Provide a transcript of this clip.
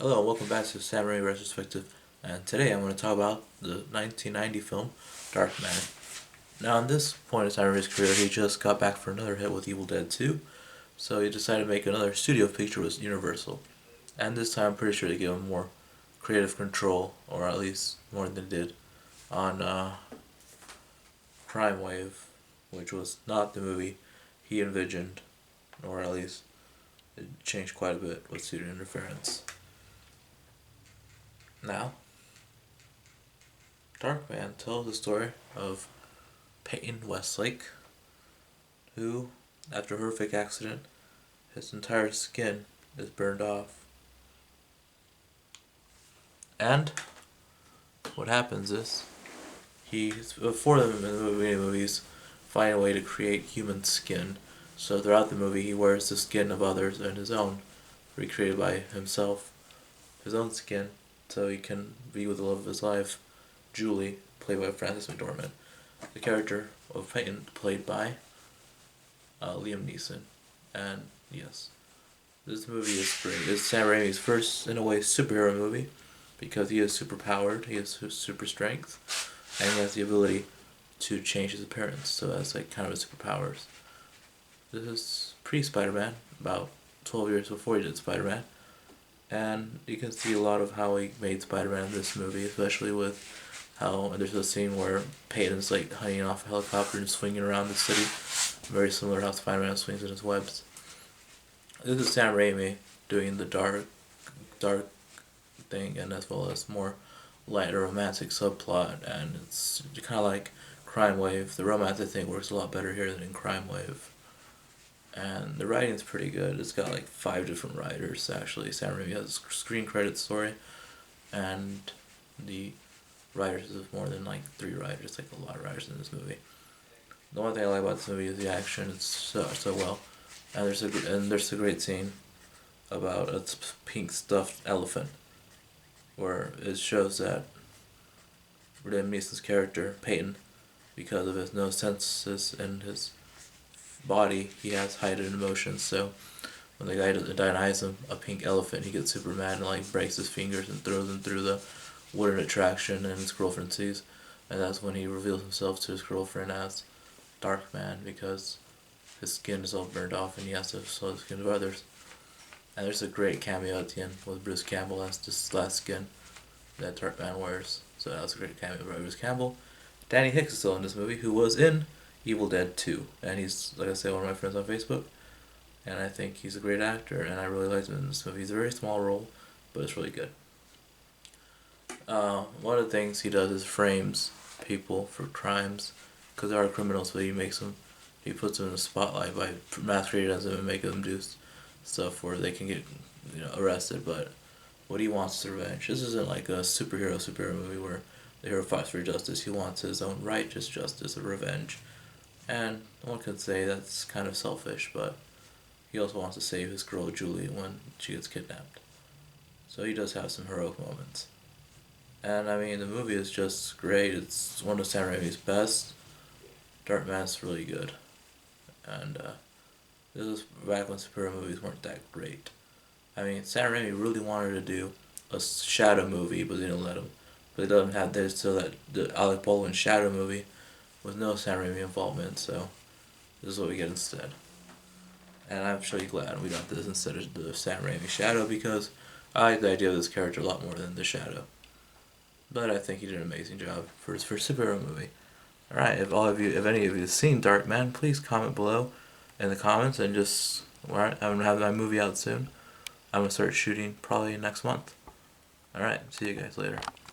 Hello and welcome back to Samurai Retrospective, and today I'm going to talk about the 1990 film Darkman. Now, at this point in Samurai's career, he just got back for another hit with Evil Dead 2, so he decided to make another studio picture with Universal. And this time, I'm pretty sure they gave him more creative control, or at least more than they did on Crime Wave, which was not the movie he envisioned, or at least it changed quite a bit with studio interference. Now, Darkman tells the story of Peyton Westlake, who, after a horrific accident, his entire skin is burned off. And what happens is, before the movies, find a way to create human skin. So throughout the movie, he wears the skin of others and his own, recreated by himself, his own skin, so he can be with the love of his life, Julie, played by Frances McDormand. The character of Peyton, played by Liam Neeson. And yes, this movie is great. It's Sam Raimi's first, in a way, superhero movie, because he is super powered, he has super strength, and he has the ability to change his appearance, so that's like kind of his superpowers. This is pre-Spider-Man, about 12 years before he did Spider-Man, and you can see a lot of how he made Spider-Man in this movie, especially with how there's a scene where Peyton's like hanging off a helicopter and swinging around the city, very similar to how Spider-Man swings in his webs. This is Sam Raimi doing the dark thing, and as well as more lighter romantic subplot, and it's kind of like Crime Wave. The romantic thing works a lot better here than in Crime Wave. And the writing's pretty good. It's got like 5 different writers actually. Sam Raimi has a screen credit story, and the writers is more than like 3 writers. Like a lot of writers in this movie. The one thing I like about this movie is the action. It's so well, and there's a great scene about a pink stuffed elephant, where it shows that Liam Neeson's character Peyton, because of his no senses in his body, he has heightened emotions. So when the guy denies him a pink elephant, he gets super mad and like breaks his fingers and throws him through the wooden attraction, and his girlfriend sees, and that's when he reveals himself to his girlfriend as Darkman, because his skin is all burned off and he has to show the skin of others. And there's a great cameo at the end with Bruce Campbell as this last skin that Darkman wears. So that was a great cameo by Bruce Campbell. Danny Hicks is still in this movie, who was in Evil Dead 2. And he's, like I said, one of my friends on Facebook. And I think he's a great actor, and I really liked him in this movie. He's a very small role, but it's really good. One of the things he does is frames people for crimes, because there are criminals, but he puts them in the spotlight by masquerading as them and making them do stuff where they can get, arrested. But what he wants is revenge. This isn't like a superhero movie where the hero fights for justice. He wants his own righteous justice of revenge, and one could say that's kind of selfish, but he also wants to save his girl Julie when she gets kidnapped. So he does have some heroic moments. And I mean, the movie is just great. It's one of Sam Raimi's best. Darkman's really good. And this was back when superhero movies weren't that great. I mean, Sam Raimi really wanted to do a Shadow movie, but they didn't let him. But they let him have this, so that the Alec Baldwin Shadow movie with no Sam Raimi involvement, so this is what we get instead. And I'm sure you're glad we got this instead of the Sam Raimi Shadow, because I like the idea of this character a lot more than the Shadow. But I think he did an amazing job for his first superhero movie. Alright, if any of you have seen Darkman, please comment below in the comments, and just, alright, I'm gonna have my movie out soon. I'm gonna start shooting probably next month. Alright, see you guys later.